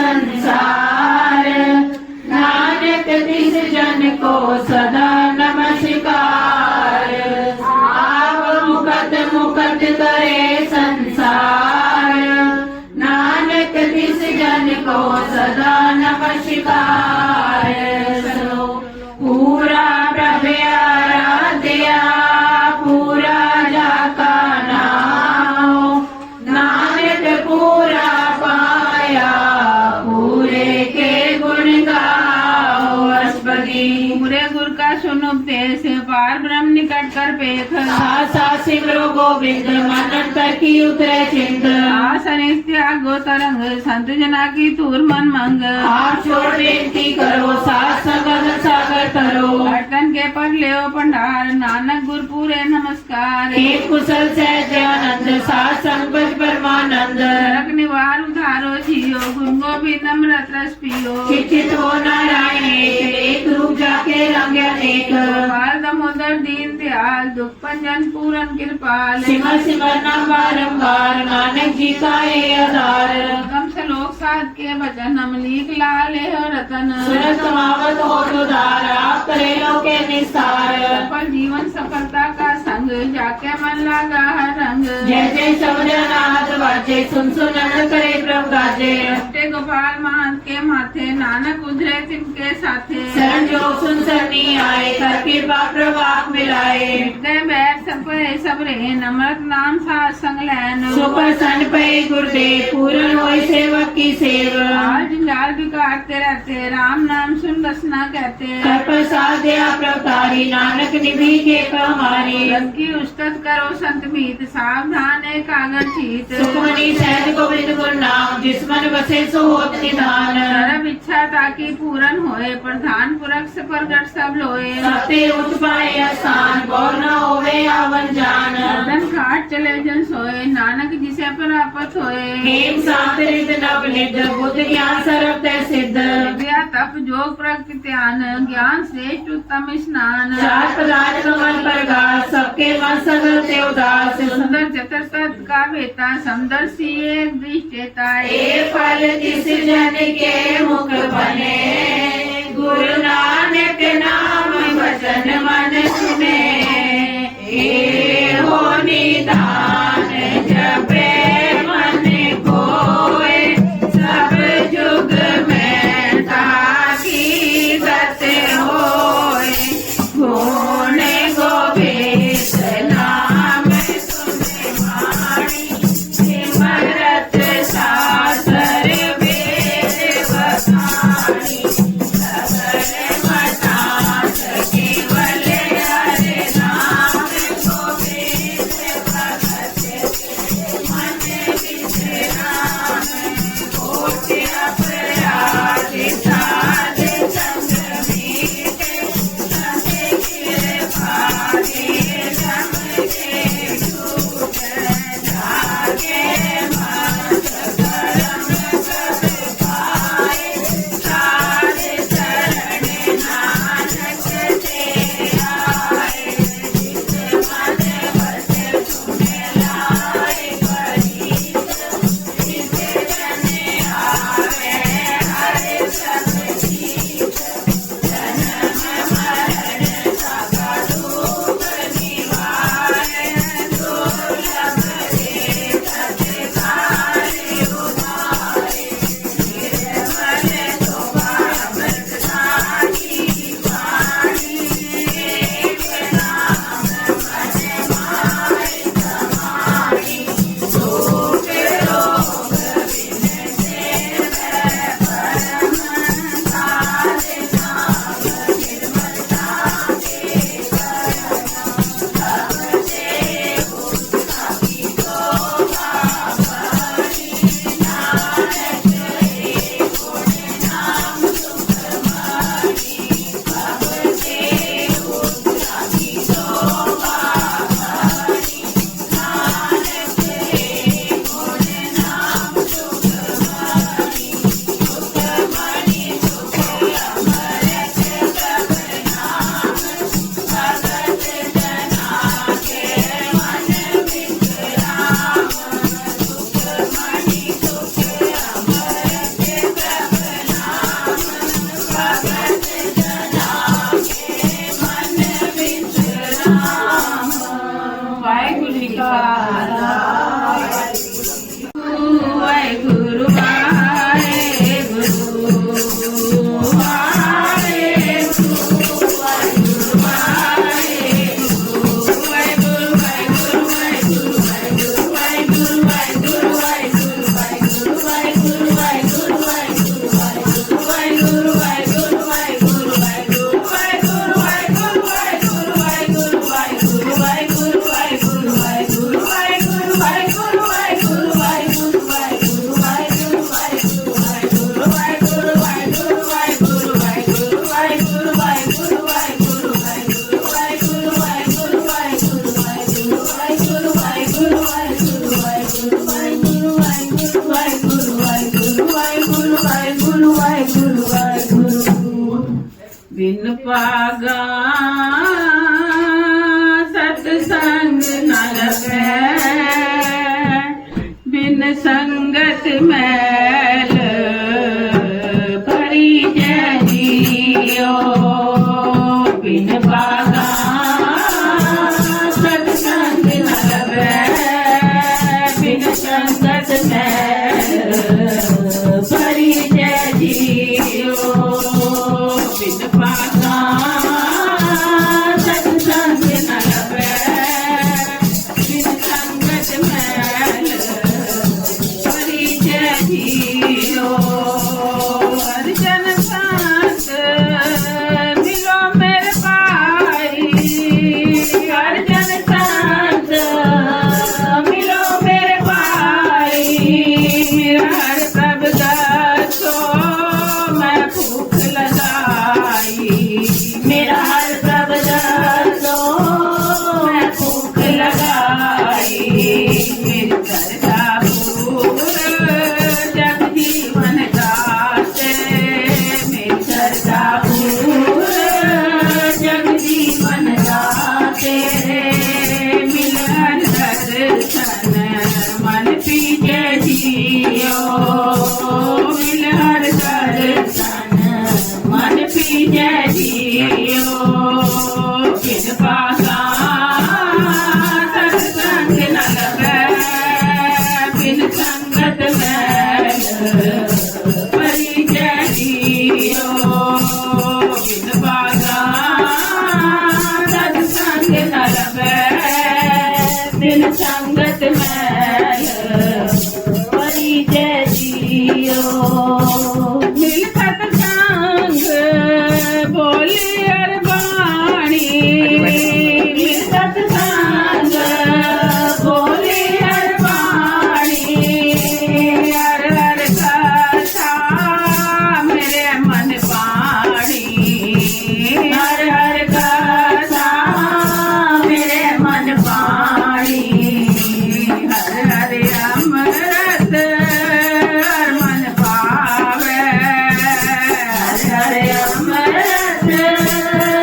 संसार। नानक तिस जन को सदा नमस्कार। आप मुकट मुकट करे संसार। नानक तिस जन को सदा नमस्कार। सुनो पूरा प्रभु आराध्या, पूरा जाका नाम। नानक पूरा पाया, पूरे के गुण गाओ। अष्टपदी। पूरे गुर का सुन उपदेश, पार ब्रह्म निकट कर पेख। आसा सिमरो गोविंद, मन तक की उतरे चिंत। आसन त्यागो तरंग, संत जना की तूर मन मंग। हाथ छोड़ बेनती करो, साथ संगत सागर तरो। अटन के पग लेओ पंडार, नानक गुर पूरे नमस्कार। एक कुशल सहज आनंद, साथ संपत परमानंद। नरक निवार उधारो जियो, गुरु गोविंद अमृत रस पियो। चिचित हो नारायण एक रूप जाके रंग अनेक। बाल दामोदर दीन दयाल, दुख पंजन पूरन कृपाल। सिमर सिमर नाम बारंबार, नानक जी का ये आधार। कम सलोक साध के भजन, हम लीक लाले हो रतन। सुरत समावत हो तुधार, आप करे लो के निस्तार। सफल जीवन सफलता का संग, जाके मन लगा हर रंग। जय जय शब्द नाथ बाजे, सुन सुन नंद करे प्रभु गाजे। रट्टे गोपाल महंत के माथे, नानक उधरे तिनके साथे। शरण जो सुन सरनी आए, कर कृपा प्रभाव मिलाए। गए बैठ सब सब रे, नमृत नाम साथ संग लैन। सुप्रसन्न पे गुरुदेव, पूर्ण होय सेवक की सेव। आल जंजाल बिगाड़ते रहते, राम नाम सुन बसना कहते। कर प्रसाद दया प्रभुतारी, नानक निभि के हमारी। रब की उस्तत करो संत मीत, सावधान है कागर चीत। सुखमणि सहज गोविंद गुरु नाम, जिसमन बसे सो होत निधान। सरब इच्छा ताकि पूरन होए, प्रधान पुरख से प्रगट सब लोए। सत्य उठ पाए आसान, गौर न होवे आवन जान। मदन घाट चले जन सोए, नानक जिसे प्राप्त होए। हेम शांत रिद नवनिध, बुद्ध ज्ञान सर्व तै सिद्ध। विद्या तप जोग प्रकृत्यान, ज्ञान श्रेष्ठ उत्तम स्नान। चार पदार्थ कमल प्रकाश, सबके मन सगल ते उदास। सुंदर चतुर्थ का बेता, समदर्शी एक दृष्टेता। ए फल जिस जन के मुख बने, गुरु नानक नाम भजन मन सुने। ए हो निदान जपे मन कोय, सब जुग में ताकी गत होय। गुण गोविंद नाम सुने वाणी, सिमरत शास्त्र वेद बखानी। ਵਾਹਿਗੁਰੂ ਵਾਹਿਗੁਰੂ ਵਾਹਿਗੁਰੂ ਬਿਨ ਪਾਗਾ ਸਤਸੰਗ ਨ ਲਗੈ ਬਿਨ ਸੰਗਤ ਮੈਲ ਭਰੀ ਜੈ ਜੀਓ ਬਿਨ ਪਾਗਾ ਸਤਸੰਗ ਨ ਲਗੈ ਬਿਨ ਸੰਗਤ ਮੈਲ ਭਰੀ ਜੈ ਜੀਓ ਬਿਨ ਪਾਗਾ ਸਤਸੰਗ ਨ ਲਗੈ ਬਿਨ ਸੰਗਤ ਮੈਲ ਭਰੀ ਜੈ ਜੀਓ ਅਰਜਨ ਸੰਤ ਮਿਲੋ ਮੇਰੇ ਭਾਈ ਅਰਜਨ ਸੰਤ ਮਿਲੋ ਮੇਰੇ ਭਾਈ ਮੇਰਾ ਹਰ ਪ੍ਰਭ ਦੱਸੋ ਮੈਂ ਭੁੱਖ ਲਗਾਈ ਮੇਰਾ ਹਰ ਪ੍ਰਭ ਦੱਸੋ ਮੈਂ ਭੁੱਖ ਲਗਾਈ ਮੇਰੀ ਕਰਦਾ ਪੂਰ ਜਗ ਜੀਵਨ ਦਾਤੇ ਮੇਰੀ ਸਰਦਾ ਪੂਰ ਜਗ ਜੀਵਨ ਦਾਤੇ ਮਿਲਨ ਦਰਸ਼ਨ ਮਨ ਪੀਜੇ ਜੀਓ ਮਿਲਨ ਦਰਸ਼ਨ ਮਨ ਪੀਜੇ ਜੀਓ ਕਿਰਪਾ ਸਤਸੰਗ ਨ ਲਗੈ ਬਿਨ ਸੰਗਤ ਮੈਲ ਭਰੀ ਜੈ ਜੀਓ ਬਿਨ ਪਾਗਾ ਸਤਸੰਗ ਨ ਲਗੈ ਬਿਨ ਸੰਗਤ ਮੈਲ ਭਰੀ ਜੈ ਜੀਓ ਮਿਲ ਸਤਸੰਗ ਬੋਲੀ ਅਰਬਾਣੀ ਮਿਲ ਸਤਸੰਗ ਬੋਲੇ ਅਰਬਾਣੀ ਹਰ ਹਰ ਕਥਾ ਮੇਰੇ ਮਨ ਪਾਣੀ ਹਰ ਹਰ ਕਥਾ ਮੇਰੇ ਮਨ ਪਾਣੀ ਹਰ ਹਰ ਅੰਮ੍ਰਿਤ ਹਰ ਮਨ ਪਾਵੇ ਹਰ ਹਰ ਅੰਮ੍ਰਿਤ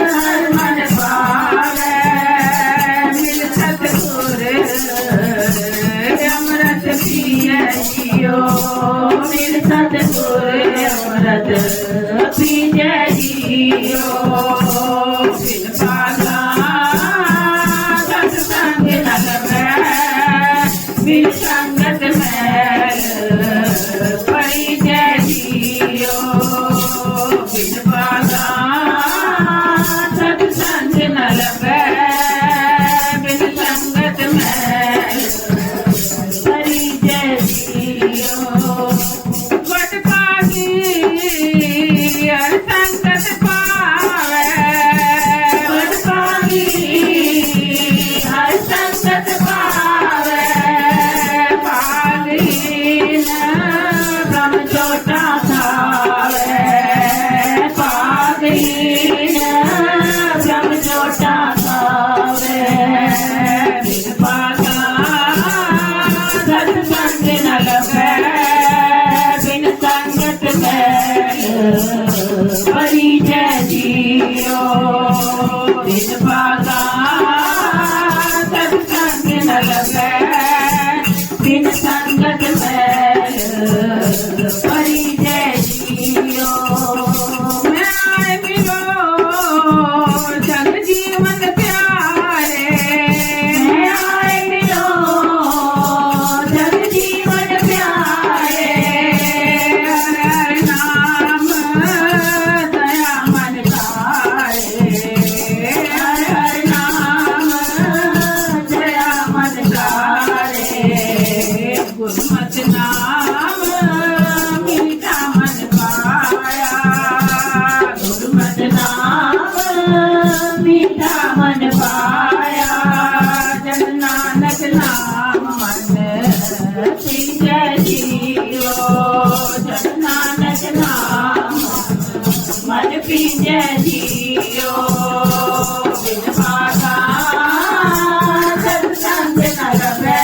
ਹਰ ਮਨ ਪਾਵੇ ਮਿਲ ਸਤਿਗੁਰ ਅੰਮ੍ਰਿਤ ਪੀਏ ਜੀਓ ਮਿਲ ਸਤਿਗੁਰ ਅੰਮ੍ਰਿਤ ਪੀਜੈ ਜੀਓ ਬਿਨ ਪਾਗਾ ਸਤਸੰਗ ਨ ਲਗੈ ਬਿਨ ਸੰਗਤ ਮੈਲ ਭਰੀ ਜੈ ਜੀਓ ਬਿਨ ਪਾਗਾ ਸਤਸੰਗ ਨ ਲਗੈ ਬਿਨ ਸੰਗਤ ਮੈਲ ਭਰੀ ਜੈ ਜੀਓ ਵਟ ਪਾਗੀ ਹਰ ਸੰਗਤ ਪਾਵੈ ਵਡ ਪਾਗੀ ਹਰ ਸੰਗਤ ਪਾਵੈ ਪਾਗੀ ਬ੍ਰਹਮ ਚੋਟਾ ਖਾਵੈ ਪਾਗੀ ਬ੍ਰਹਮ ਚੋਟਾ ਖਾਵੈ ਬਿਨ ਪਾਗਾ ਸਤਸੰਗ ਨ ਲਗੈ ਬਿਨ ਸੰਗਤ ਮੈਲ ਭਰੀ ਜੈ ਜੀਓ ਬਿਨ ਪਾਗਾ ਸਤਸੰਗ ਨ ਲਗੈ ਬਿਨ ਸੰਗਤ ਮੈਲ ਭਰੀ ਜੈ ਜੀਓ ਮੈਂ ਆਏ ਮਿਲੋ ਜਗ ਜੀਵਨ ਪਿਆਰੇ ਮੈਂ ਆਏ ਮਿਲੋ ਜਗ ਜੀਵਨ ਪਿਆਰੇ ਹਰ ਹਰ ਨਾਮ ਦਇਆ ਮਨ ਕਾਰੇ ਹਰ ਹਰ ਨਾਮ ਦਇਆ ਮਨ ਕਾਰੇ ਗੁਰਮਤਿ ਨਾਮ ਮੀਠਾ ਮਨ ਪਾਇਆ ਗੁਰਮਤਿ ਨਾਮ ਮੀਠਾ ਮਨ ਪਾਇਆ ਜਨ ਨਾਨਕ ਨਾਮ ਮਨ ਪੀਜੈ ਜੀਓ ਜਨ ਨਾਨਕ ਨਾਮ ਮਨ ਪੀਜੈ ਜੀਓ ਬਿਨ ਪਾਗਾ ਸਤਸੰਗ ਨ ਲਗੈ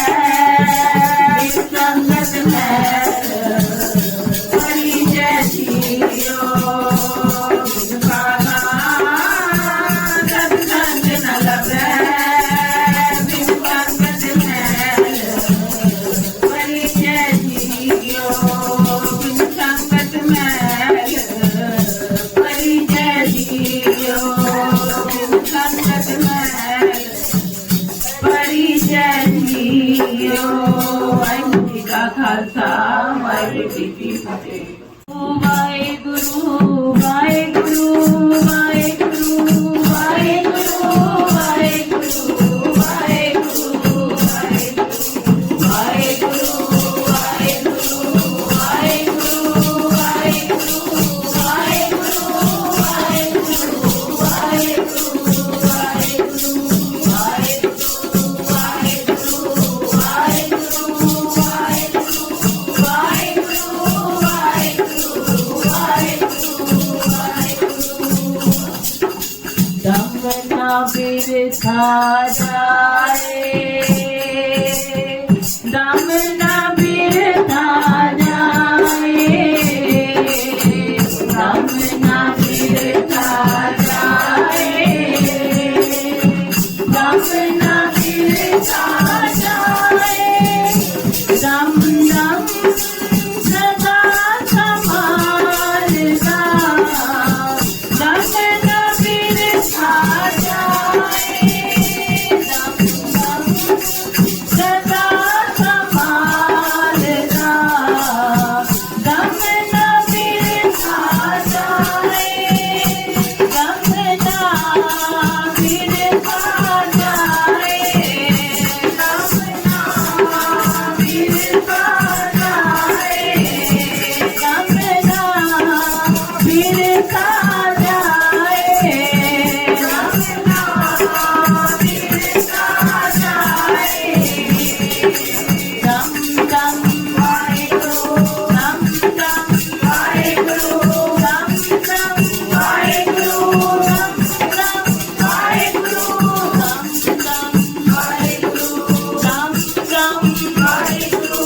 ਬਿਨ ਸੰਗਤ ਮੈਲ ਭਰੀ ਜੈ ਜੀਓ जियो बिन सत्संग न लभै बिन पंगत मैल परिचय जियो बिन संगत मैल परिचय जियो बिन संगत मैल परिचय जियो। वाहिगुरू जी का खालसा वाहिगुरू जी की फतेह। वाहिगुरू वाहिगुरू वाहिगुरू वाहिगुरू वाहिगुरू वाहिगुरू वाहिगुरू वाहिगुरू वाहिगुरू दमना बिरथा जाए दमना बिरथा जाए दमना बिरथा जाए दमना बिरथा जाए दम दम सदा संभालता दमना बिरथा जाए दम दम सदा संभालता दमना बिरथा जाए दमना बिरथा जाए दमना बिरथा जाए दमना बिरथा जाए दमना बिरथा जाए दम दम वाहिगुरू दम दम वाहिगुरू दम दम वाहिगुरू दम दम वाहिगुरू दम दम वाहिगुरू दम दम वाहिगुरू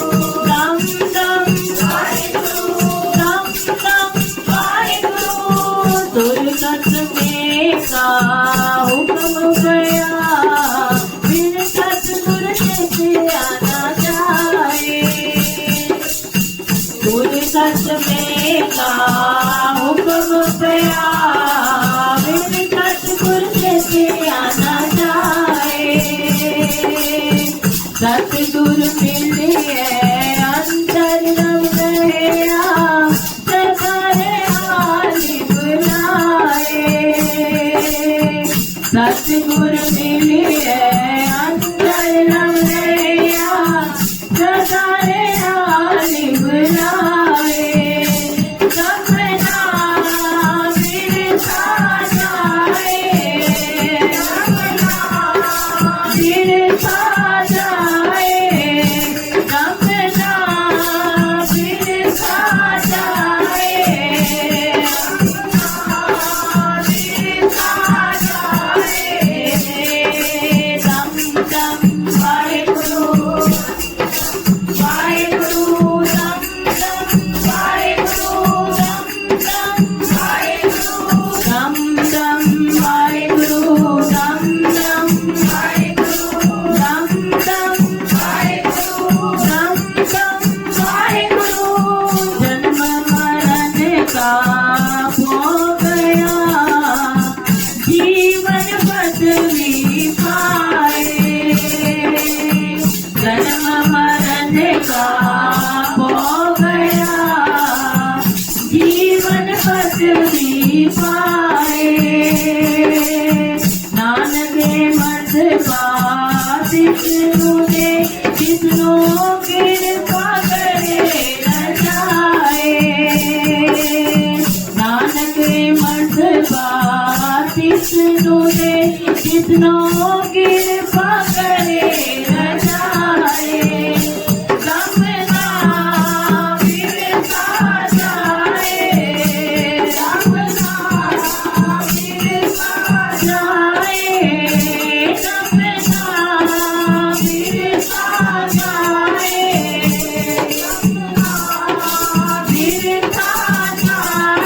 दम दम वाहिगुरू दम दम वाहिगुरू। दुर्गत में का हुक्म गया बिन सतगुर से आना जाए दुर्गत में का हुक्म गया बिन सतगुर से आना जाए सतगुर मिले अंतर रम गया सदारे हाली बुलाए सतगुर मिले अंतर रम गया सदारे हाली बुलाए दमना बिरथा जाए दमना बिरथा जाए दमना बिरथा जाए बिरथा जाए दम दम वाहिगुरू वाहिगुरू दम दम वाहिगुरू दम दम वाहिगुरू दम दम वाहिगुरू दम दम वाहिगुरू दम दम वाहिगुरू दम दम वाहिगुरू। जन्म मरण का हो गया जीवन बदली पाए जन्म मरण का हो गया जीवन बदली पाए नानक मत विष्णु ने विष्णु कृपा करे न जाए नानक मत विष्णु ने विष्णु कृपा करे न जाए दमना बिरथा जाए दमना बिरथा जाए दमना बिरथा जाए दमना बिरथा जाए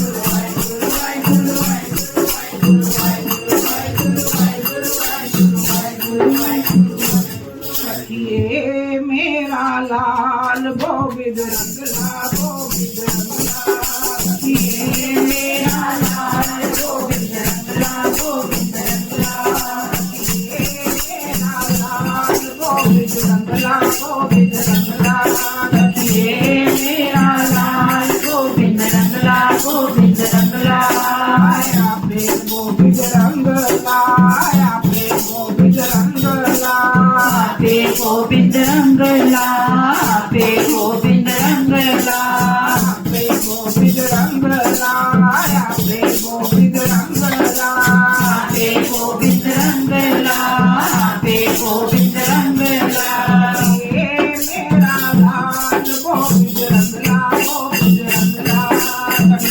सखिए मेरा लाल गोविंद रंगला गोविंद रंगला सखिए मेरा लाल गोविंद रंगला गोविंद रंगला सखिए मेरा लाल गोविंद रंगला गोविंद रंगला सखिए मेरा लाल गोविंद रंगला गोविंद रंगला आया पे गोविंद रंगला आया पे गोविंद रंगला पे गोविंद रंगला पे गोविंद रंगला पे गोविंद रंगला आया पे गोविंद रंगला पे गोविंद रंगला पे गोविंद रंगला ये मेरा लाल गोविंद रंगला गोविंद रंगला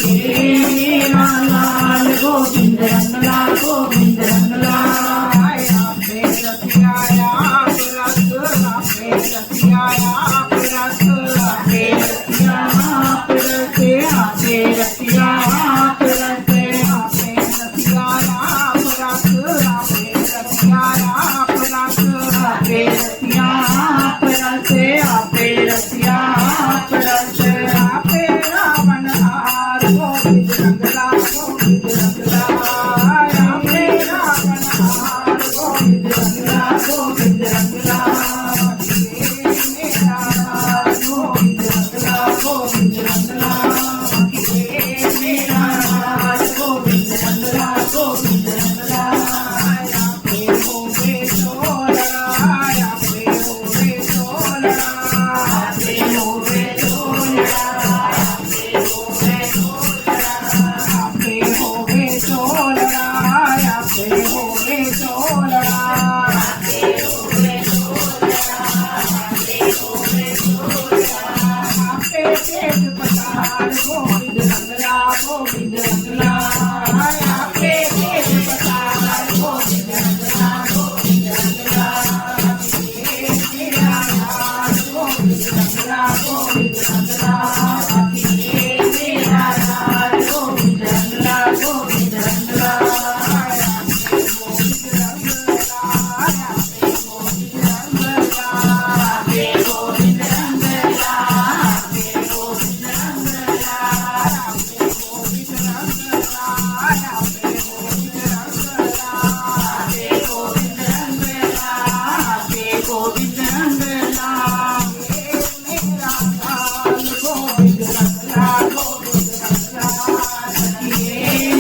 ये मेरा लाल गोविंद रंगला गोविंद रंगला आया पे रतिया रतिया ગોવિંદ રંગલા આપે વેદ પતાર ગોવિંદ રંગલા ગોવિંદ રંગલા મેરા લાલ ગોવિંદ રંગલા ગોવિંદ રંગલા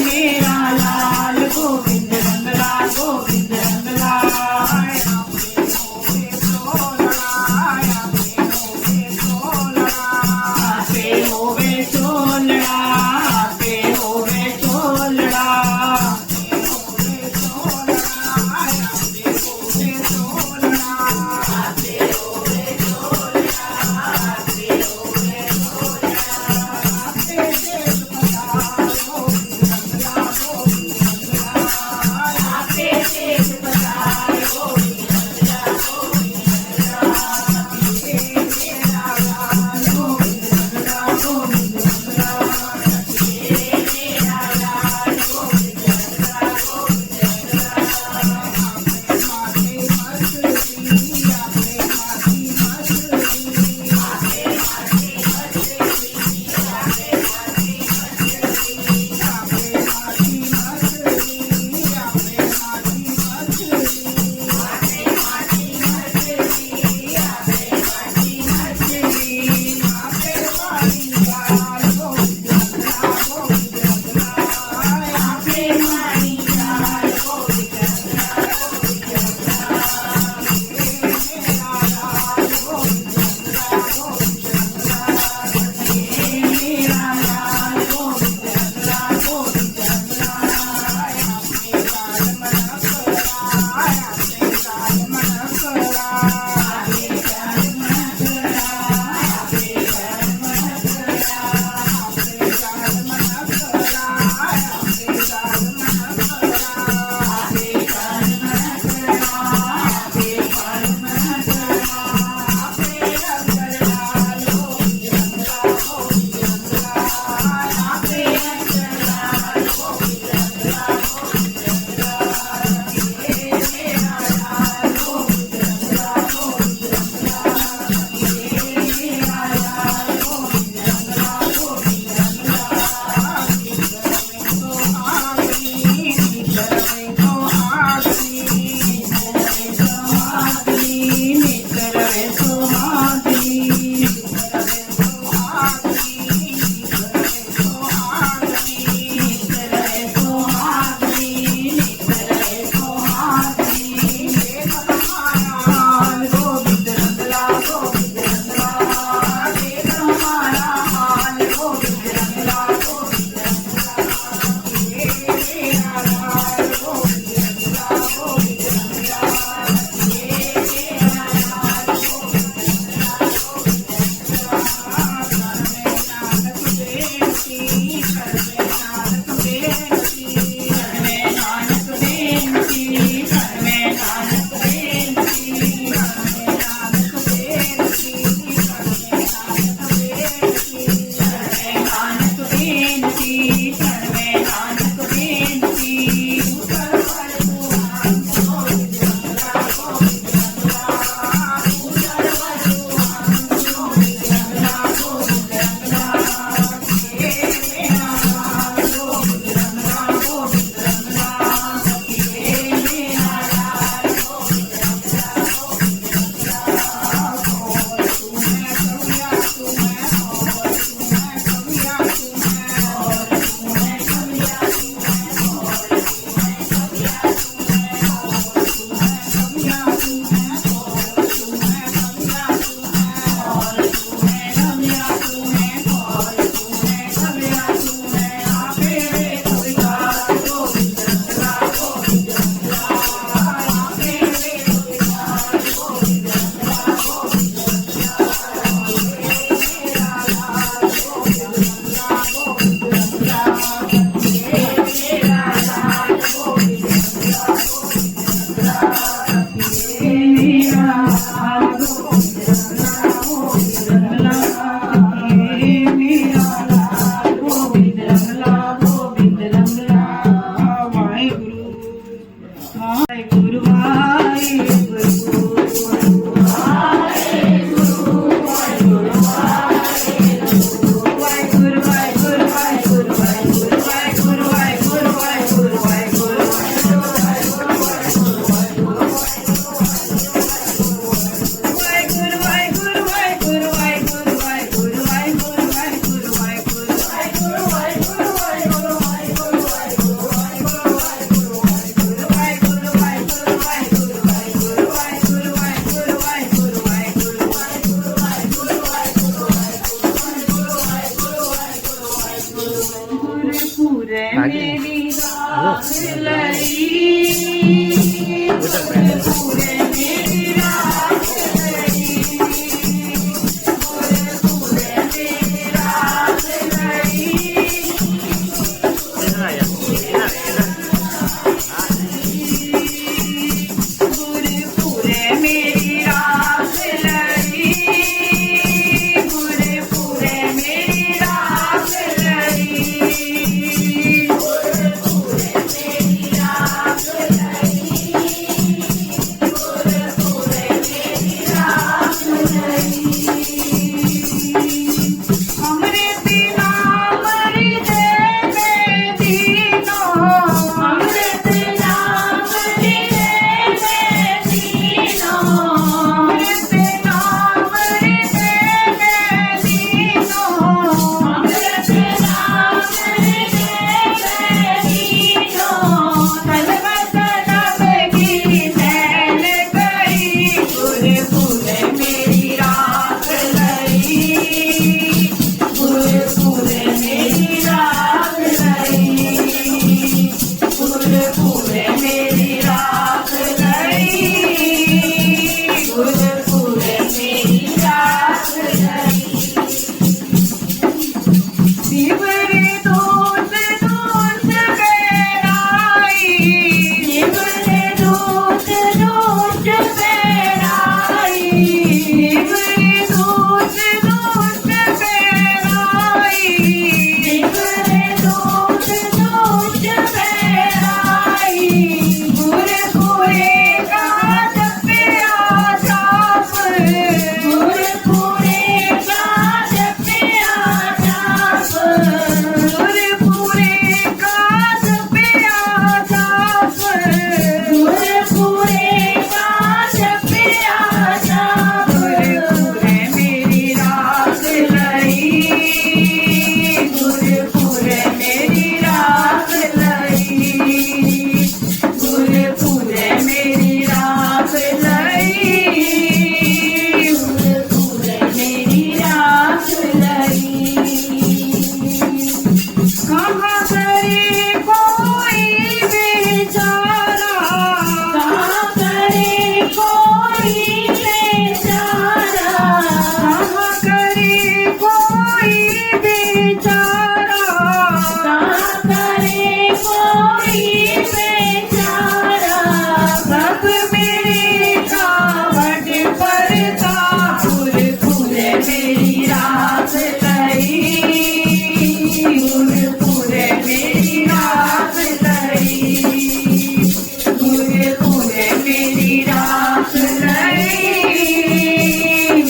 મેરા લાલ ગોવિંદ રંગલા ગોવિંદ રંગલા પૂરે મેરી રાખ લઈ પૂરે મેરી રાખ લઈ પૂરે મેરી રાખ લઈ પૂરે મેરી રાખ લઈ પૂરે મેરી રાખ हमरे बिना मरी दे बेदीनो हमरे बिना मरी दे बेदीनो हमरे बिना मरी दे बेदीनो हमरे बिना मरी दे बेदीनो तलवत नबगी नैन गई पूरे पूरे मेरी राख लई पूरे पूरे मेरी राख लई पूरे पूरे मेरी राख लई पूरे पूरे मेरी राख लई शिवरे दोष दोष बेराई शिवरे दोष दोष बेराई शिवरे दोष दोष बेराई शिवरे दोष दोष बेराई पूरे पूरे काज पे आजाप पूरे पूरे काज पे आजाप पूरे पूरे काज पे आजाप पूरे पूरे काज पे आजाप पूरे पूरे मेरी राख लई पूरे पूरे मेरी राख लई पूरे पूरे मेरी राख लई पूरे पूरे मेरी राख लई कहाँ करे कोई बेचारा कहाँ करे कोई बेचारा कहाँ करे कोई बेचारा कहाँ करे कोई बेचारा सब मेरे कावड़ परता पूरे पूरे मेरी राख लई पूरे पूरे मेरी राख लई पूरे पूरे मेरी राख लई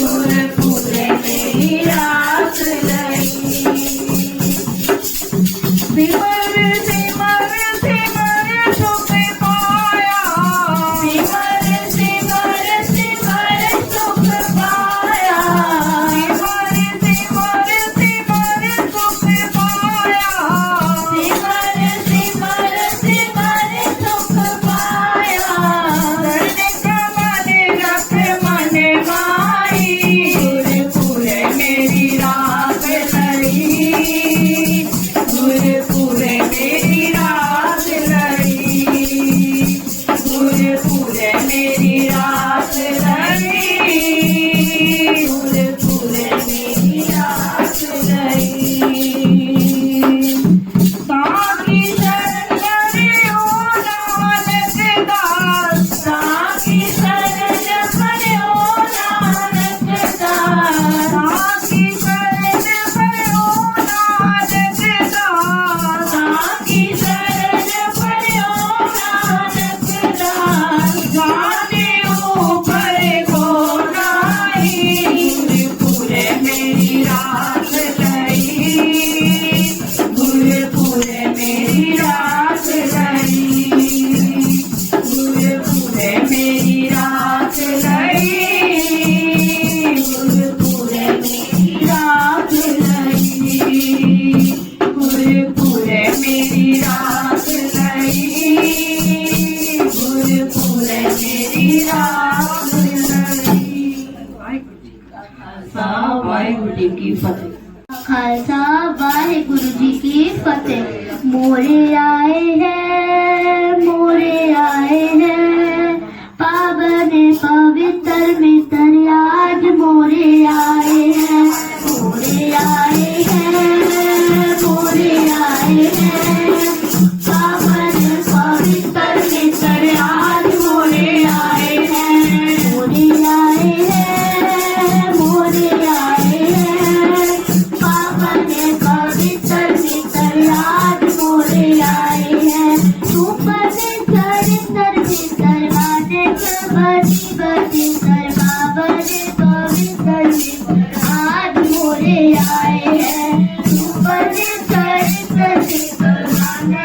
पूरे पूरे मेरी राख लई सिमर सिमर सिमर सुख पाया सिमर सिमर सिमर सुख पाया सिमर सिमर सिमर सुख पाया सिमर सिमर सिमर सुख पाया करने का मन रख मन माई पूरे पूरे मेरी राख लई पूरे पूरे मेरी राख लई पूरे पूरे मेरी राख लई पूरे पूरे मेरी राख लई साकी शरण ओ नानक दास साकी शरण ओ नानक दास साकी शरण ओ नानक दास साकी शरण ओ नानक दास जाने ऊपर को नाई पूरे मेरी राख लई पूरे पूरे मेरी राख लई पूरे पूरे मेरी राख लई पूरे पूरे मेरी राख लई पूरे पूरे मेरी राख लई पूरे पूरे मेरी राख लई वाहिगुरु जी की फतेह। खालसा वाहिगुरु जी की फतेह। मोरे आए हैं, मोरे आए हैं, पावन पवित्र मित्र आज मोरे आए हैं, मोरे आए हैं, मोरे आए हैं, पावन पवित्र मित्र आज मोरे आए हैं, मोरे आए हैं, मोरे आए हैं, पावन पवित्र मित्र आज मोरे आए हैं, ऊपर चरित्र मित्र वादे बड़ी बड़ी सर्वावर पवित्र मित्र आज मोरे आए हैं, ऊपर चरित्र मित्र वादे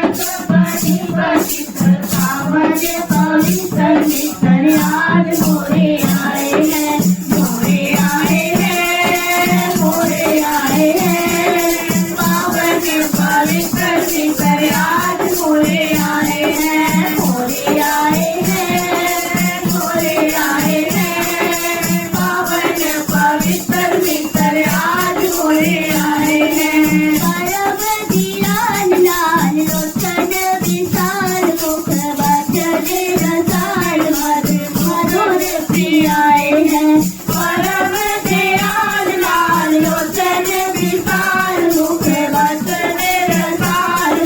बड़ी बड़ी सर्वावर पवित्र मित्र आज मोरे आए हैं, मोरे आए हैं, मोरे आए हैं, पावन पवित्र मित्र आज मोरे आए हैं, मोरे आए हैं, मोरे आए हैं, पावन पवित्र मित्र आज मोरे आए हैं, परम दीनान लाल लोचन विशाल मुख वचन रसाल मधुर प्रिय आए हैं, परम दयाल लाल लोचन विशाल मुख वचन रसाल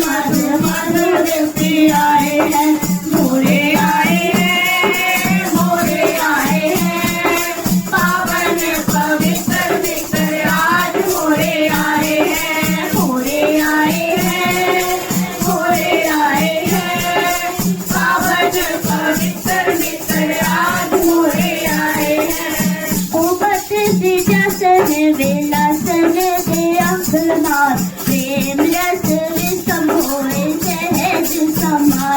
मधुर प्रिय आए हैं, मोरे आए हैं, मोरे आए हैं, पावन पवित्र मित्र आज मोरे आए हैं, मोरे आए हैं, मोरे आए हैं, पावन पवित्र मित्र आज मोरे आए हैं, उमत से जसन विलासन दे अंकनाथ प्रेम रस विषम होए सहज समा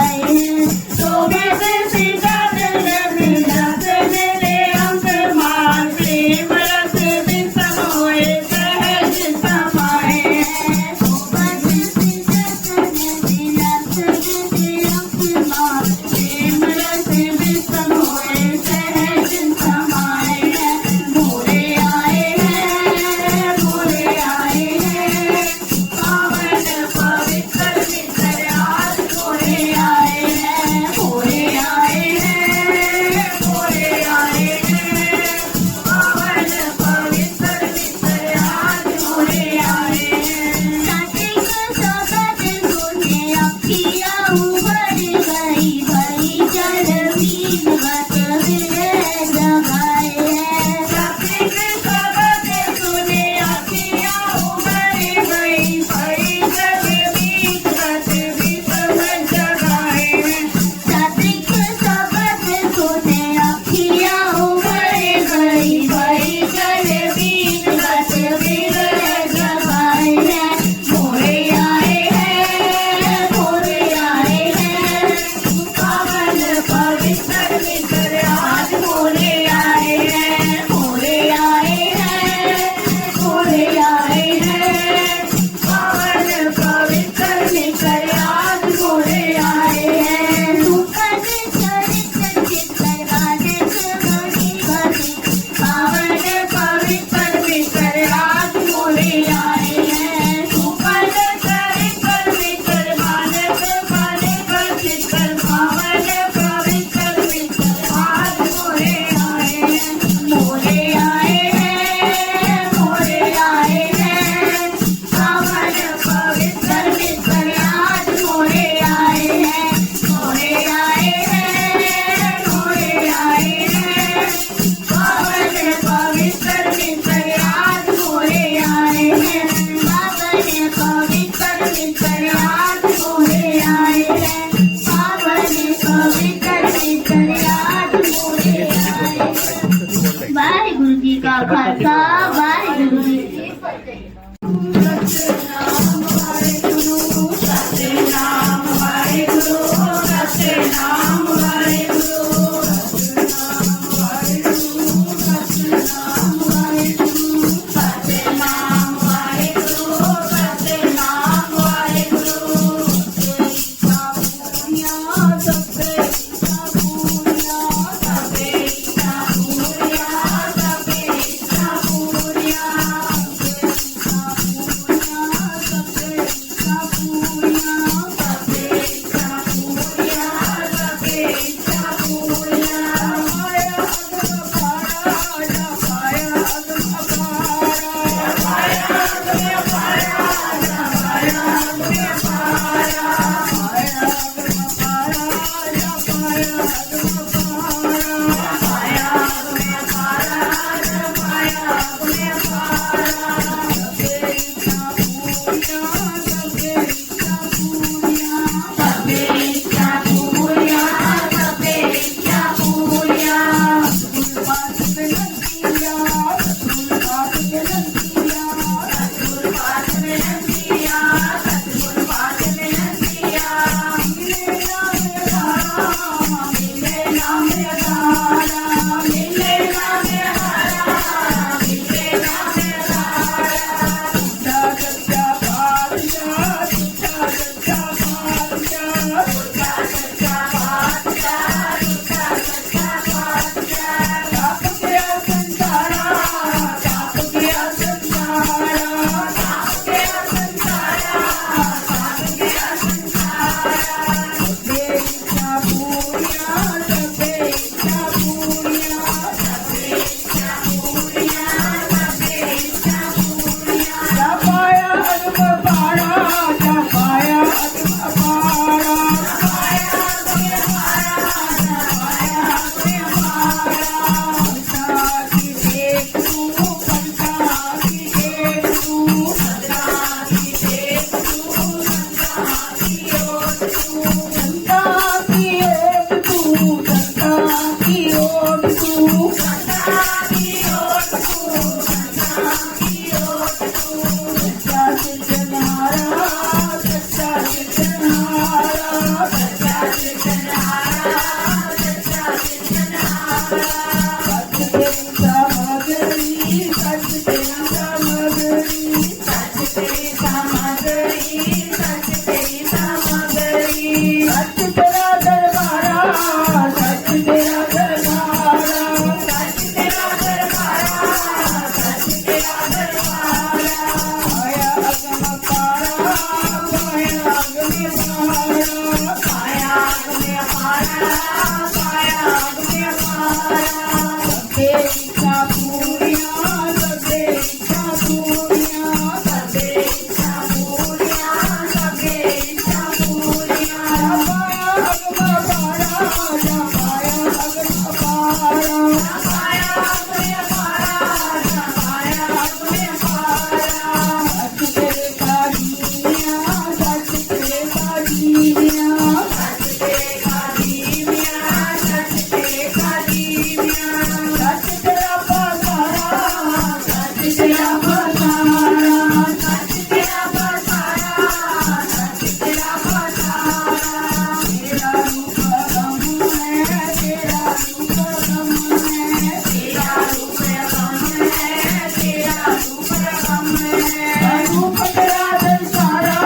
सच तेरा दरबारा, सच तेरा दरबारा, सच तेरा दरबारा, सच तेरा दरबारा। पाया अगम पारा, पाया अगम पारा, पाया अगम पारा, पाया अगम पारा। सबे इच्छा पूरियां, सबे इच्छा पूरियां, सबे इच्छा पूरियां, सबे इच्छा पूरियां। पाया अगम पारा, पाया अगम पारा, पाया अगम पारा, पाया अगम पारा। सच तेरे कादीमिया, सच तेरे कादीमिया, सच तेरे कादीमिया, सच तेरे कादीमिया। सच तेरा बसारा, सच तेरा बसारा, सच तेरा बसारा, सच तेरा बसारा। तेरा रूप गम है, तेरा रूप गम है, तेरा रूप गम है, तेरा रूप गम है। रूप तेरा दर्शाया,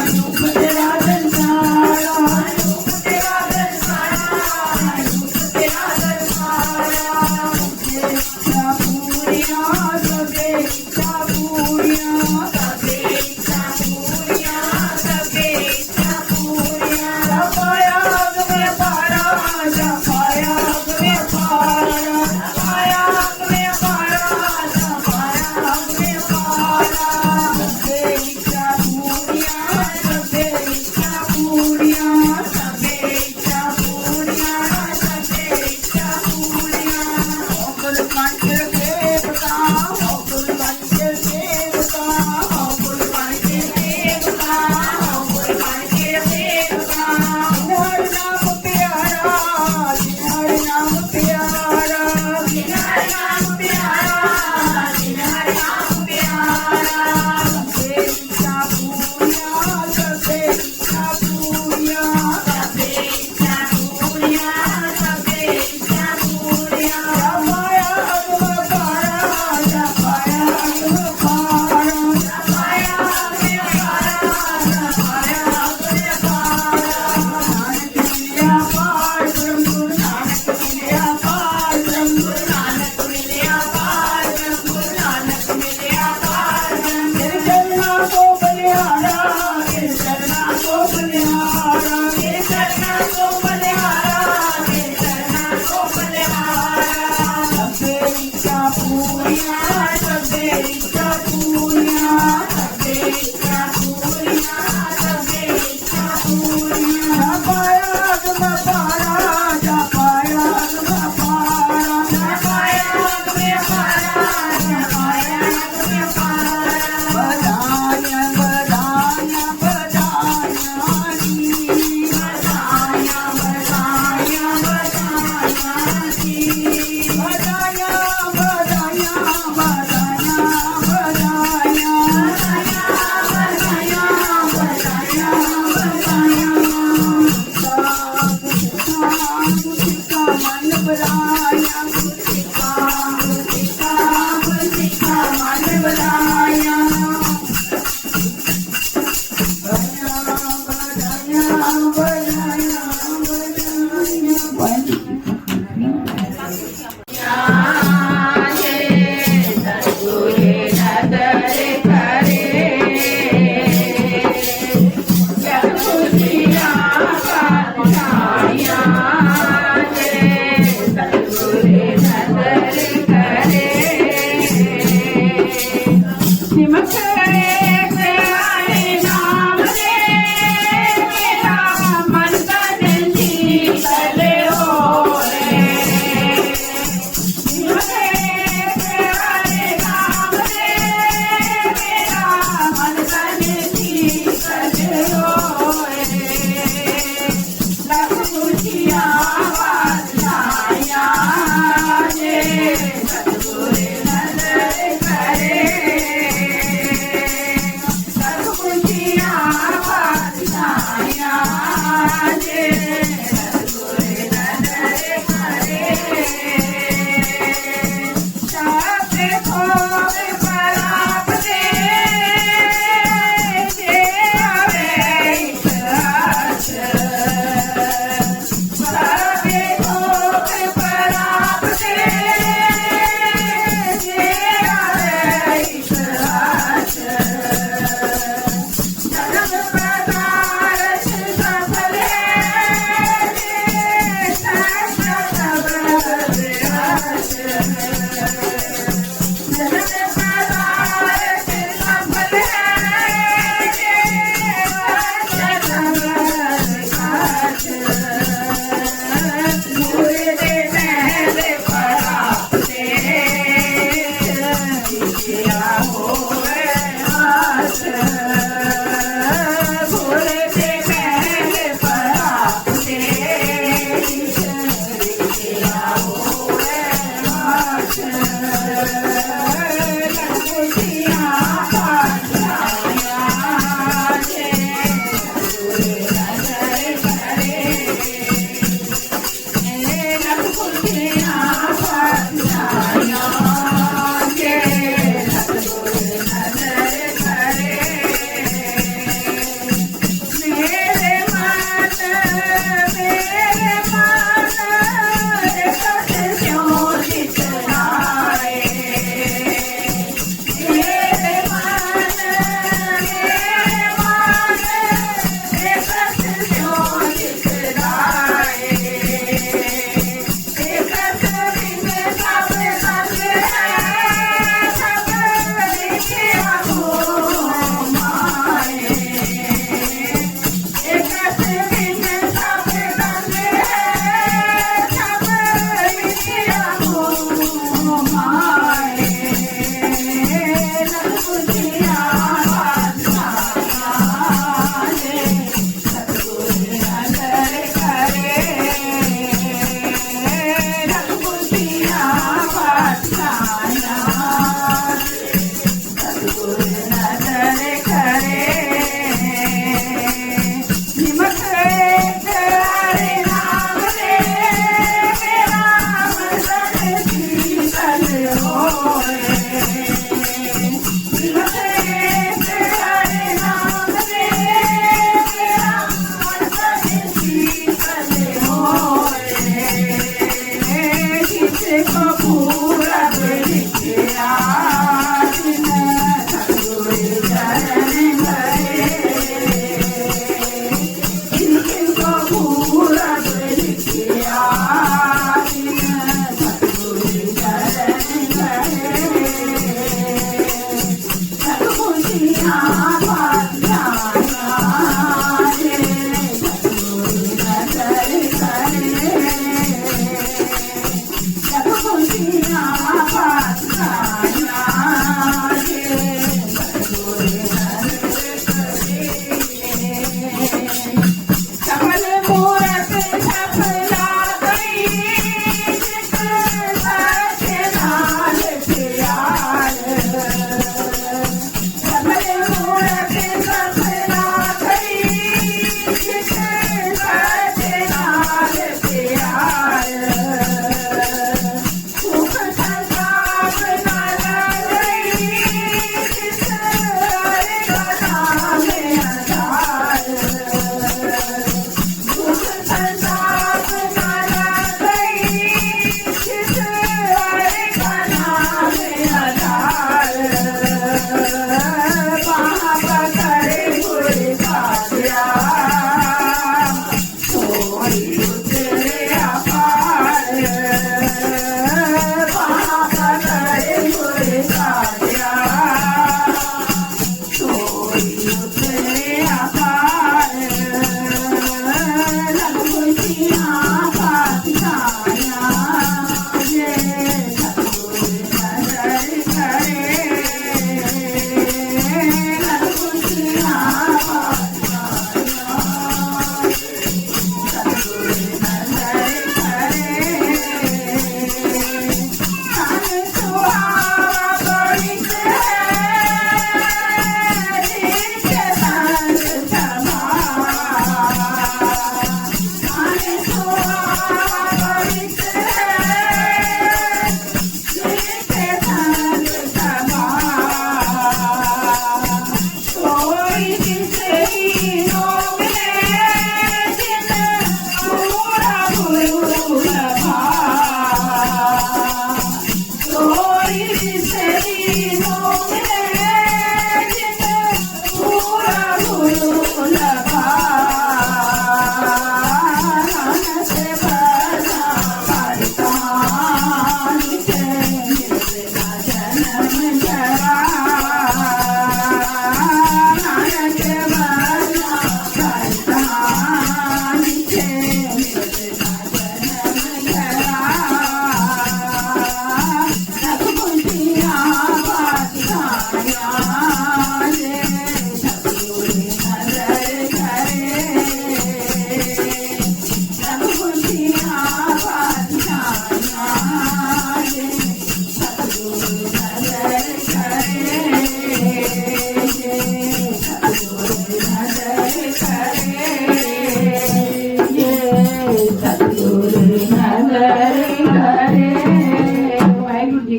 रूप तेरा दर्शाया, रूप तेरा दर्शाया, रूप तेरा दर्शाया। सबे इच्छा पूरियां, सबे इच्छा पूरियां, सबे इच्छा पूरियां, सबे इच्छा पूरियां। पाया अगम पारा, पाया अगम पारा, पाया अगम पारा, पाया अगम पारा। सबे इच्छा पूरियां, सबे इच्छा पूरियां, सबे इच्छा पूरियां, सबे इच्छा पूरियां। औकुल कंठ देवता, औकुल कंठ देवता, औकुल कंठ देवता, औकुल कंठ देवता। हर नाम प्यारा, हर नाम प्यारा, हर नाम प्यारा, हर नाम प्यारा। सबे इच्छा पूरियां, सबे इच्छा पूरियां, सबे इच्छा पूरियां, सबे इच्छा पूरियां। पाया अगम पारा, पाया अगम पारा, पाया अगम पारा, पाया अगम पारा। नानक मिलिया पार ब्रह्म गुरु, नानक मिलिया पार ब्रह्म गुरु, नानक मिलिया पार ब्रह्म गुरु, नानक मिलिया पार ब्रह्म। तेरे चरणा को बलिहारा, तेरे चरणा को बलिहारा, तेरे चरणा को बलिहारा, तेरे चरणा को बलिहारा। सबे इच्छा पूरियां, सबे इच्छा पूरियां, सबे इच्छा पूरियां, सबे इच्छा पूरियां। पाया अगम पारा, पाया अगम पारा, पाया अगम पारा, पाया अगम पारा। बधाइयां बधाइयां बधाइयां जी, बधाइयां बधाइयां बधाइयां जी, बधाइयां बधाइयां बधाइयां बधाइयां, बधाइयां बधाइयां बधाइयां बधाइयां। मन बधाइयां, मन बधाइयां। Thank you.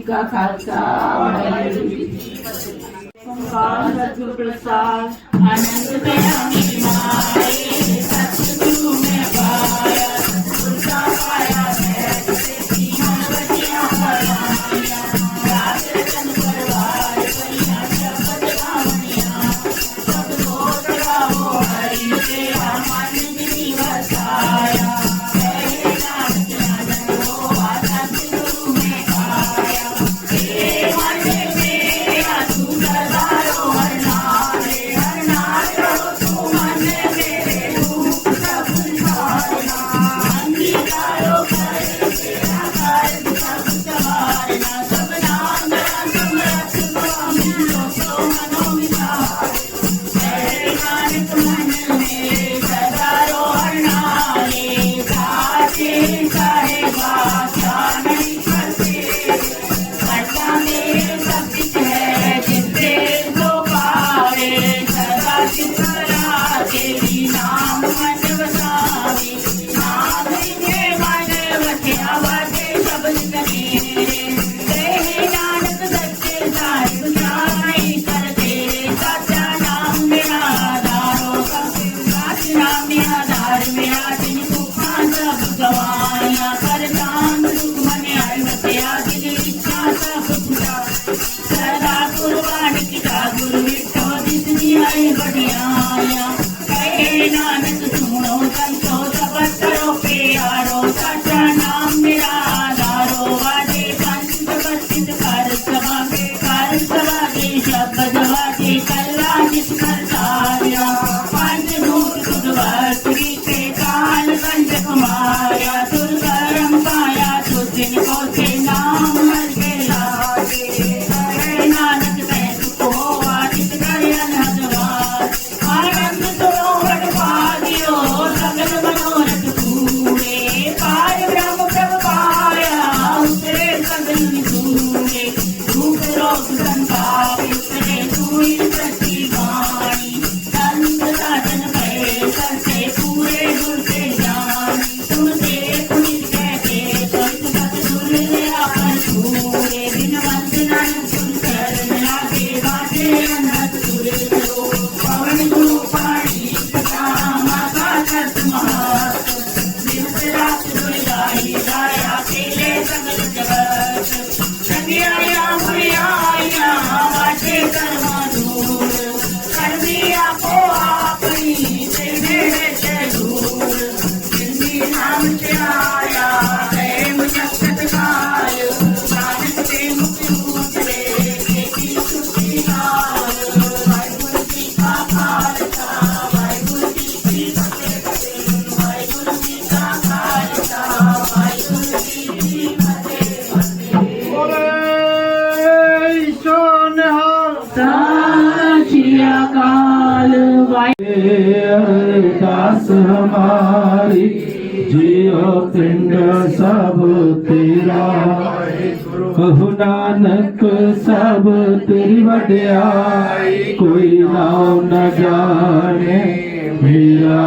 ਕਾ ਖਾਲਸਾ ਵਾਹਿਗੁਰੂ ਜੀ ਕੀ ਫਤਿਹ। ਓੰਕਾਰ ਸਤਿਗੁਰ ਪ੍ਰਸਾਦ। ਆਨੰਦ ਪਿਆ ਮੇਰੀ ਮਾਏ ਸਤਿਗੁਰੂ ਮੈਂ ਪਾਇਆ ਸਤਿਗੁਰ ਦਾ ਪਾਇਆ ਮੈਂ ਤੇ ਜੀਵਨ ਵਜਿਆ ਪਰਾਇਆ ਰਾਜ ਰਤਨ ਪਰਵਾਰ ਪਈਆਂ ਸ਼ਬਦ ਗਾਵਣੀਆਂ ਸਭ ਲੋਕ ਗਾਵੋ ਹਰੀ ਤੇਰਾ ਮਨ ਜਿਨੀ ਵਸਾਇਆ ਕਹੇ ਨਾਨਕ ਆਨੰਦੋ ਸਤਿਗੁਰੂ ਮੈਂ ਪਾਇਆ ਏ ਮਨ ਮੇਰਾ ਤੂੰ ਦਰਬਾਰੋ ਹਰ ਨਾਲੇ ਹਰ ਨਾਲ ਰਹੋ ਤੂੰ ਮਨ ਮੇਰੇ ਰੂਪ ਸਭ ਸੰਸਾਰਨਾ ਅੰਗੀਕਾਰੋ ਕਰ ਤੇਰਾ ਕਾਰਜ ਸਭ ਸਵਾਰਨਾ ਸਭ ਨਾਮ ਦਾ ਸਮਰਥ ਸੁਆਮੀ ਲੋਕੋ ਮਨੋ ਵਿਚਾਰ ਕਹੇ ਨਾਨਕ ਮਨ ਮੇਰੇ ਦਰਬਾਰੋ ਹਰ ਨਾਲੇ ਸਾਚੇ ਸਾਹਿਬਾ ਜਾਣਨੀ ਕਰਤੇ ਕਰਤਾ ਮੇਰੇ ਸਭ ਕੁਛ ਹੈ ਜਿਤੇ ਸੋ ਪਾਵੇ ਸਦਾ ਸਿਮਰਾ ਤੇਰੀ ਨਾਮ ਮਨ ਵਸਾਵੇ ਨਾਮ ਲਿਖੇ ਮਨ ਵਸਿਆ ਵਾਜੇ ਸ਼ਬਦ ਕਰੇ ਕਹੇ ਨਾਨਕ ਸੱਚੇ ਸਾਹਿਬ ਜਾਈ ਕਰ ਤੇਰੇ ਸਾਚਾ ਨਾਮ ਮੇਰਾ ਆਧਾਰੋ ਸਾਚ ਨਾਮ ਮੇਰਾ ਆਧਾਰ ਮੇਰਾ ਜਿਨ ਸੁਖਾਂ ਸਭ ਗਵਾਇਆ ਕਰ ਨਾਮ ਸੁਖ ਮਨ ਆਇ ਵਸਿਆ ਦਿਲ ਇੱਛਾ ਸਭ ਪੂਰਾ ਸਦਾ ਕੁਰਬਾਨੀ ਕੀਤਾ ਗੁਰੂ ਵਿਟੋ ਜਿਸ ਦੀ ਆਏ ਬੜਿਆਇਆ ਕਹੇ ਨਾਨਕ ਸੁਣੋ ਸੰਤੋ ਸਬਦ ਕਰੋ ਪਿਆਰੋ ਸਾਚਾ ਨਾਮ ਮੇਰਾ ਆਧਾਰੋ ਵਾਜੇ ਪੰਜ ਸਬਦ ਕਰ ਸਭਾ ਦੇ ਸ਼ਬਦ ਵਾਜੇ ਕੱਲਾ ਜਿਸ ਕਰਤਾਰਿਆ ਪੰਜ ਨੂਰ ਸੁਦਵਰ ਤੇ ਕਾਲ ਪੰਜ ਕੁਮਾਰਿਆ ਤੁਰ ਕਰਮ ਪਾਇਆ ਤੁਝਿਨ ਕੋ ਸੇ ਨਾਮ ਹਰ ਕੇ ਲਾਗੇ ਕਹੇ ਨਾਨਕ ਤੈ ਕੋ ਆਦਿਤ ਕਰਿ ਅਨਹਦਵਾਰ ਆਨੰਦ ਤੋਂ ਵਡ ਪਾਗਿਓ ਸਗਲ ਮਨੋਰਥ ਪੂਰੇ ਪਾਰ ਬ੍ਰਹਮ ਪ੍ਰਭ ਪਾਇਆ ਉਤਰੇ ਸਗਲ ਨਿਸੂਰੇ ਦੁਖ ਰੋਗ ਸੰਤਾਪ ਉਤਰੇ ਤੂਈ ਪ੍ਰਤੀ ਬਾਣੀ ਸੰਤ ਸਾਧਨ ਪਏ ਕਰਤੇ ਪੂਰੇ ਗੁਰ ਕੇ ਜਾਨ ਤੁਮ ਤੇ ਪੁਨੀਤ ਕਹਿਤੇ ਤੁਮ ਸਤਿਗੁਰ ਲਿਆ ਪਰ ਪੂਰੇ ਬਿਨਵੰਤ ਨਾਨਕ ਤੁਮ ਚਰਨ ਲਾਗੇ ਬਾਜੇ ਅਨਹਦ ਤੁਰੇ ਕਰੋ ਪਵਨ ਗੁਰੂ ਪਾਣੀ ਪਤਾ ਮਾਤਾ ਕਰਤ ਮਹਾਤ ਦਿਵਸ ਰਾਤ ਦੁਇ ਦਾਇਆ ਕੇਲੇ ਸਗਲ ਜਗਤ ਸੰਗਿਆਇਆ ਮੁਰਿਆਇਆ ਵਾਜੇ ਕਰਮਾ ਦੂਰ ਕਰਮੀ ਆਪੋ ਆਪਣੀ ਤੇ ਮੇਰੇ ਤੇ ਦੂਰ ਜਿੰਦੀ ਨਾਮ ਤੇ ਆਇਆ ਹੈ ਮੁਜੱਸਤ ਕਾਲ ਨਾਨਕ ਤੇ ਮੁਕਤ ਉਤਰੇ ਕੀਤੀ ਸੁਖੀ ਨਾਲ ਵਾਹਿਗੁਰੂ ਜੀ ਕਾ ਖਾਲਸਾ ਵਾਹਿਗੁਰੂ ਜੀ ਕੀ ਫਤਿਹ ਵਾਹਿਗੁਰੂ ਜੀ ਕਾ ਖਾਲਸਾ ਵਾਹਿਗੁਰੂ ਜੀ ਕੀ ਫਤਿਹ ਬੋਲੇ ਸੋ ਨਿਹਾਲ। ਸਾਚੀ ਅਕਾਲ ਅਰਦਾਸ ਹਮਾਰੀ ਜਿਉ ਪਿੰਡ ਸਭ ਤੇਰਾ ਕਹੋ ਨਾਨਕ ਸਭ ਤੇਰੀ ਵਡਿਆਈ ਕੋਈ ਨਾਉ ਨ ਜਾਣੇ ਮੇਰਾ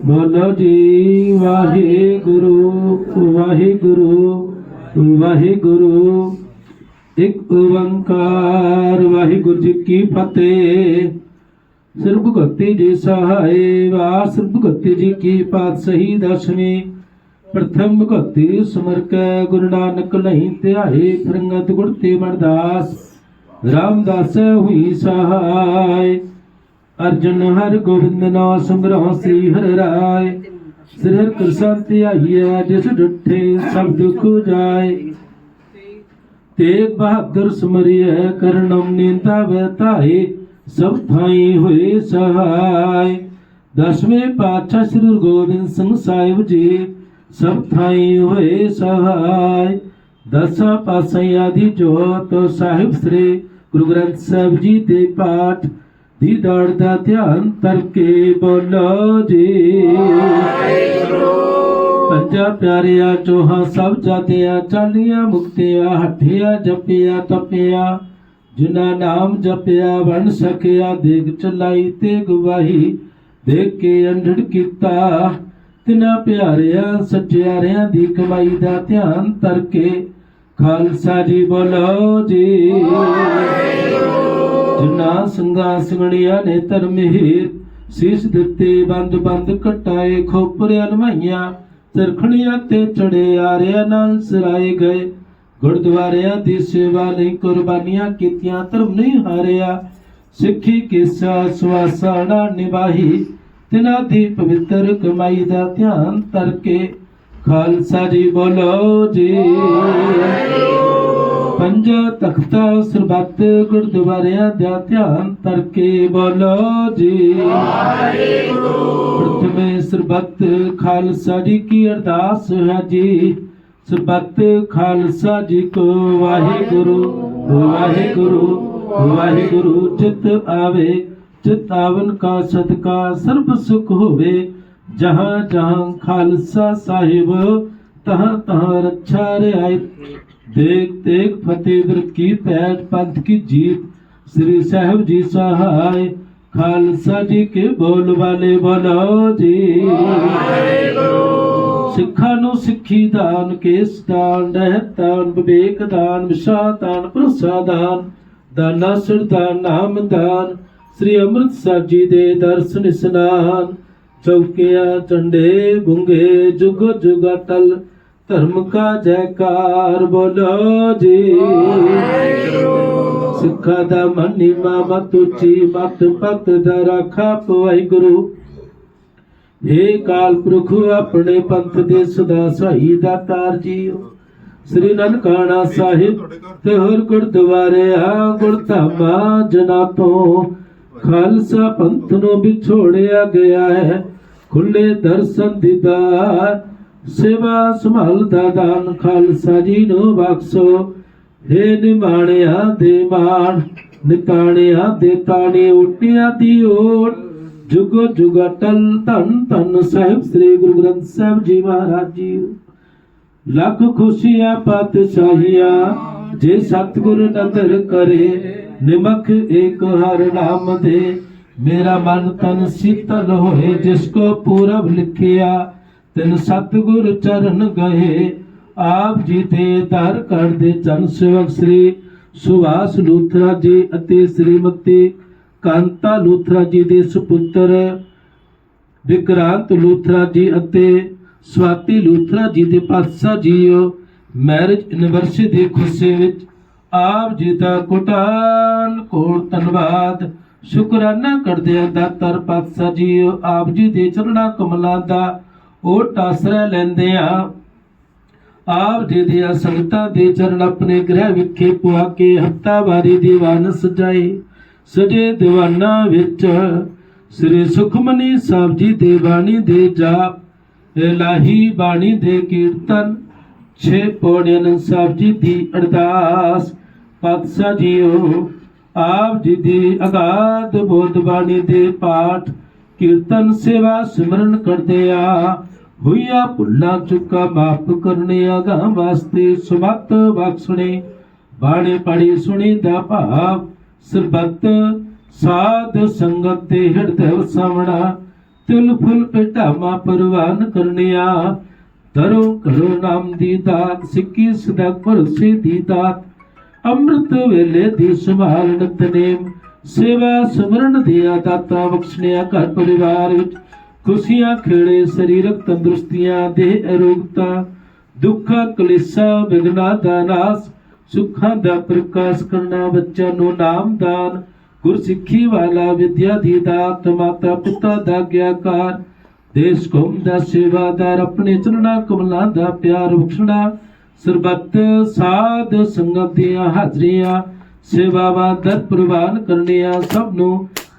ਬੋਲੋ ਜੀ ਵਾਹਿਗੁਰੂ ਵਾਹਿਗੁਰੂ ਵਾਹਿਗੁਰੂ ਇੱਕ ਓੰਕਾਰ ਵਾਹਿਗੁਰੂ ਜੀ ਕੀ ਫਤਿਹ। ਸ੍ਰੀ ਗੁਰੂ ਭਗਤੀ ਜੀ ਸਹਾਏ ਵਾਰ ਸ੍ਰੀ ਗੁਰੂ ਭਗਤੀ ਜੀ ਕੀ ਪਾਤਸ਼ਾਹੀ ਦਸਵੀਂ ਪ੍ਰਥਮ ਭਗਤੀ ਸਿਮਰ ਕੈ ਗੁਰੂ ਨਾਨਕ ਨਹੀਂ ਧਿਆਏ ਫਿਰੰਗਤ ਗੁਰ ਤੇ ਮਰਦਾਸ ਰਾਮਦਾਸ ਹੋਈ ਸਹਾਇ ਅਰਜਨ ਹਰ ਗੋਬਿੰਦ ਨਾਮ ਸਿਮਰਹੁ ਸ੍ਰੀ ਹਰਿ ਰਾਏ ਸ੍ਰੀ ਹਰਿ ਕ੍ਰਿਸ਼ਨ ਧਿਆਈਐ ਜਿਸ ਡਿਠੇ ਸਭ ਦੁਖ ਜਾਏ ਤੇਗ ਬਹਾਦਰ ਸਿਮਰਿਐ ਕਰਨਮ ਨੀਂਦਾ ਬਤਾਏ ਸਭ ਥਾਈ ਹੋਏ ਸਹਾਇ ਦਸਵੇਂ ਪਾਤਸ਼ਾਹ ਸ੍ਰੀ ਗੁਰੂ ਗੋਬਿੰਦ ਸਿੰਘ ਸਾਹਿਬ ਜੀ ਸਭ ਥਾਈ ਹੋਏ ਸਹਾਇ ਦਸਾਂ ਪਾਤਸ਼ਾਹਾਂ ਦੀ ਜੋਤ ਸਾਹਿਬ ਸ੍ਰੀ ਗੁਰੂ ਗ੍ਰੰਥ ਸਾਹਿਬ ਜੀ ਦੇ ਪਾਠ ਦੀ ਦੌੜ ਦਾ ਧਿਆਨ ਕਰਕੇ ਬੋਲੋ ਜੀ ਪੰਜਾ ਪਿਆਰਿਆ ਚੋਹਾਂ ਸਭ ਜਾਤਿਆ ਚਾਲੀਆਂ ਮੁਕਤਿਆ ਹੱਠਿਆ ਜਪਿਆ ਤਪਿਆ ਜਿਨਾ ਨਾਮ ਜਪਿਆ ਬਣ ਸਕਿਆ ਦੇਗ ਚਲਾਈ ਤੇ ਗਵਾਹੀ ਦੇਖ ਕੇ ਅੰਡੜ ਕੀਤਾ ਤਿਨਾਂ ਪਿਆਰਿਆਂ ਸੱਚਿਆਰਿਆਂ ਦੀ ਕਮਾਈ ਦਾ ਧਿਆਨ ਧਰ ਕੇ ਖਾਲਸਾ ਜੀ ਬੋਲੋ ਜੀ। ਜਿਨ੍ਹਾਂ ਸਿੰਘਾਂ ਸਿੰਘਣੀਆਂ ਨੇ ਧਰਮ ਹੀਰ ਸੀਸ ਦਿੱਤੇ ਬੰਦ ਬੰਦ ਕਟਾਏ ਖੋਪਰਿਆਂ ਨਵਾਈਆਂ ਚਰਖੜੀਆਂ ਤੇ ਚੜੇ ਆਰਿਆਂ ਨਾਲ ਸਰਾਏ ਗਏ ਗੁਰਦੁਆਰਿਆਂ ਦੀ ਸੇਵਾ ਲਈ ਕੁਰਬਾਨੀਆਂ ਕੀਤੀਆਂ ਧਰਮ ਨਹੀਂ ਹਾਰਿਆ ਸਿੱਖੀ ਕਿਸਾ ਸਵਾਸਾਣਾ ਨਿਭਾਈ ਤਿਨਾਂ ਦੀ ਪਵਿੱਤਰ ਕਮਾਈ ਦਾ ਧਿਆਨ ਧਰ ਕੇ ਖਾਲਸਾ ਜੀ ਬੋਲੋ ਜੀ। ਪੰਜਾ ਤਖਤਾਂ ਸਰਬੱਤ ਗੁਰਦੁਆਰਿਆਂ ਦਾ ਧਿਆਨ ਧਰ ਕੇ ਬੋਲੋ ਜੀ। ਪ੍ਰਥਮੇ ਸਰਬੱਤ ਖਾਲਸਾ ਜੀ ਕੀ ਅਰਦਾਸ ਹੈ ਜੀ। ਸਰਬੱਤ ਖਾਲਸਾ ਜੀ ਕੋ ਵਾਹਿਗੁਰੂ ਵਾਹਿਗੁਰੂ ਵਾਹਿਗੁਰੂ। ਚਿਤ ਆਵੇ चितावन का सदका सर्व सुख होवे जहाँ जहाँ खालसा साहिब तहाँ तहाँ रक्षा रियायत। देख देख फतेहगढ़ की पैठ पंथ की जीत श्री साहिब जी सहाय खालसा जी के बोल वाले बोलो जी। सिखा नु सिखी दान केस दान रहत दान विवेक दान विशा दान भरोसा दान दाना सरदान नाम दान श्री अमृतसर जी दे दर्शन स्नान चौकिया चंडे गुंगे जुग जुग अटल धर्म का जयकार बोलो जी। सिखा दा मनीमा मत उची मत भगत दा राखा वाहिगुरु। हे काल पुरख अपने पंथ दे सदा सहाई दातार जी। श्री ननकाना साहिब ते होर गुरद्वारे गुरधामा जना तो खालसा पंथ नो बिछोड़िया गया है खुले दर्शन दीदार सेवा संभालदा दान खालसा जी नो बख्शो। हे निमाणिया दे मान निताणिया दे ताणी उटिया दी ओट जुगो जुग अटल धन धन साहिब श्री गुरु ग्रंथ साहिब जी महाराज जी। लख खुशियां पातशाहियां जे सतगुरु नदर करे निमक एक हर नाम दे मेरा मन तन शीतल होए जिसको पूरब लिखिया तिन सतगुर चरण गए आप जी दे दर कर दे जन सेवक श्री सुभाष लूथरा जी अते श्रीमती कांता लूथरा जी दे सुपुत्र विक्रांत लूथरा जी अते स्वाति लूथरा जी दे पातशाह जीओ मैरिज एनिवर्सरी दी खुशी विच आप जी का कोटान कोट धन्नवाद शुकराना करदे हां दातार पातशाह जी आप जी दे चरणा कमलां दा ओट आसरा लैंदे हां। आप जी दियां संगतां दे चरण अपने गृह विखे पुआ के हफ्तावारी दीवान सजाए सजे दीवाना विच श्री सुखमनी साहब जी दे बाणी दे जाप इलाही बाणी दे कीर्तन 6 पौड़ियां साहब जी दी अरदास पातशाह जीओ आप जी दी अगाध बोध बाणी दे पाठ कीर्तन सेवा सिमरन करदे आ हुईया भुल्ला चुका माफ करने आगा वास्ते सुमत बख्शने बाणी पढ़ी सुनी दा भाव सरबत साध संगत दे हृदय वसावना तिल फुल पेटामा परवान करने आ धरो करो नाम दी दात सिक्की सदा भरोसे दी दात अमृत वेले दी संभाल नितनेम सेवा सिमरन दिया दाता बख्शनिया घर परिवार विच खुशियां खेड़े शरीरक तंदुरुस्तियां देह अरोगता दुखा कलेसा विघ्ना दा नास सुखां दा प्रकाश करना बच्चा नु नाम दान गुरसिੱਖੀ वाला विद्या दी दात माता पिता दा आग्याकार देश कौम दा सेवादार अपने चरणा कमलां दा प्यार बख्शना सरबत साध संगत दियां हाजरियां सेवावां दर प्रवान करनिया सब नूं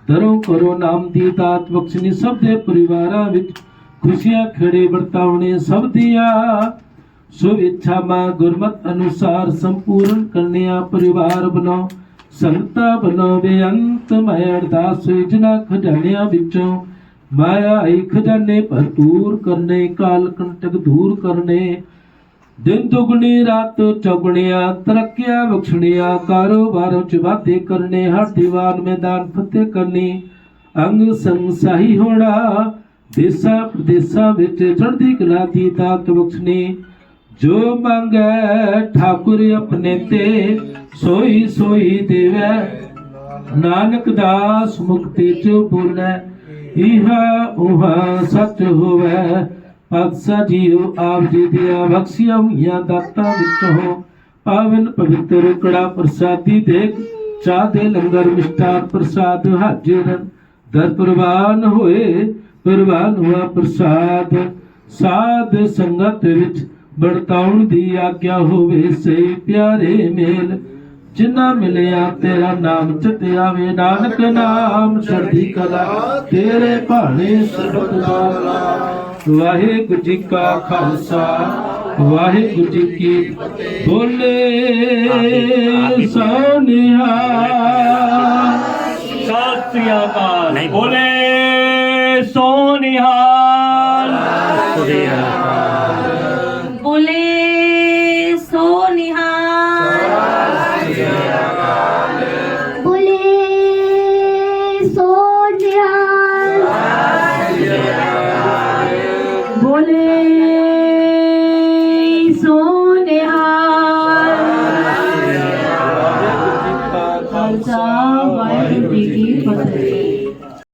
दरों करो नाम दी दात बख्शनी सब दे परिवारां विच खुशियां खेड़े बरतावने सब दिया शुभ इच्छा मां गुरमत अनुसार संपूर्ण करनिया परिवार बनाओ संगता बनो बेअंत मैं अरदास जना खजानियां विचों माया आई खजाने भरपूर करने काल कंटक दूर करने दिन दुगनी रात चौगुनिया तरक्कियां बख्शनिया कारोबारों च वाधे करने हर दीवान में दान फतेह करनी अंग संग साही होना ਦੇਸਾਂ ਪ੍ਰਦੇਸਾਂ ਵਿੱਚ ਚੜ੍ਹਦੀ ਕਲਾ ਦੀ ਦਾਤ ਬਖਸ਼ਣੀ। ਜੋ ਮੰਗੈ ਠਾਕੁਰ ਆਪਣੇ ਤੇ ਸੋਈ ਸੋਈ ਦੇਵੈ। ਨਾਨਕ ਦਾਸ ਮੁਕਤੀ ਚੋ ਬੋਲੇ ਇਹਾ ਉਹਾ ਸੱਚ ਹੋਵੇ। ਪਾਤਸ਼ਾਹ ਜੀਓ ਆਪ ਜੀ ਦੀਆਂ ਬਖਸ਼ੀਆਂ ਹੋਈਆਂ ਦਾਤਾਂ ਵਿੱਚੋਂ ਪਾਵਨ ਪਵਿੱਤਰ ਕੜਾ ਪ੍ਰਸਾਦੀ ਦੇਖ ਚਾਹ ਦੇ ਲੰਗਰ ਮਿਸ਼ਟਾਨ ਪ੍ਰਸਾਦ ਹਾਜ਼ਰ ਦਰ ਪ੍ਰਵਾਨ ਹੋਏ। ਪ੍ਰਵਾਨ ਹੁਆ ਪ੍ਰਸਾਦ ਸਾਧ ਸੰਗਤ ਵਿੱਚ ਵਰਤਾਉਣ ਦੀ ਆਗਿਆ ਹੋਵੇ। ਸਹੀ ਪਿਆਰੇ ਮੇਲ ਜਿਨ੍ਹਾਂ ਮਿਲਿਆ ਤੇਰਾ ਨਾਮ ਚਿਤ ਆਵੇ। ਨਾਨਕ ਨਾਮ ਚੜ੍ਹਦੀ ਕਲਾ ਤੇਰੇ ਭਾਣੇ ਸਰਬਤ ਦਾ। ਵਾਹਿਗੁਰੂ ਜੀ ਕਾ ਖਾਲਸਾ ਵਾਹਿਗੁਰੂ ਜੀ ਕੀ ਫਤਿਹ। ਬੋਲੇ ਸੋ ਨਿਹਾਲ। ਸਤਿ ਸ੍ਰੀ ਅਕਾਲ। ਬੋਲੇ ਸੋ ਨਿਹਾਲ। बोले सो निहाल। बोले सो निहाल। बोले सो निहाल। खालसा वाहिगुरू जी की फतेह।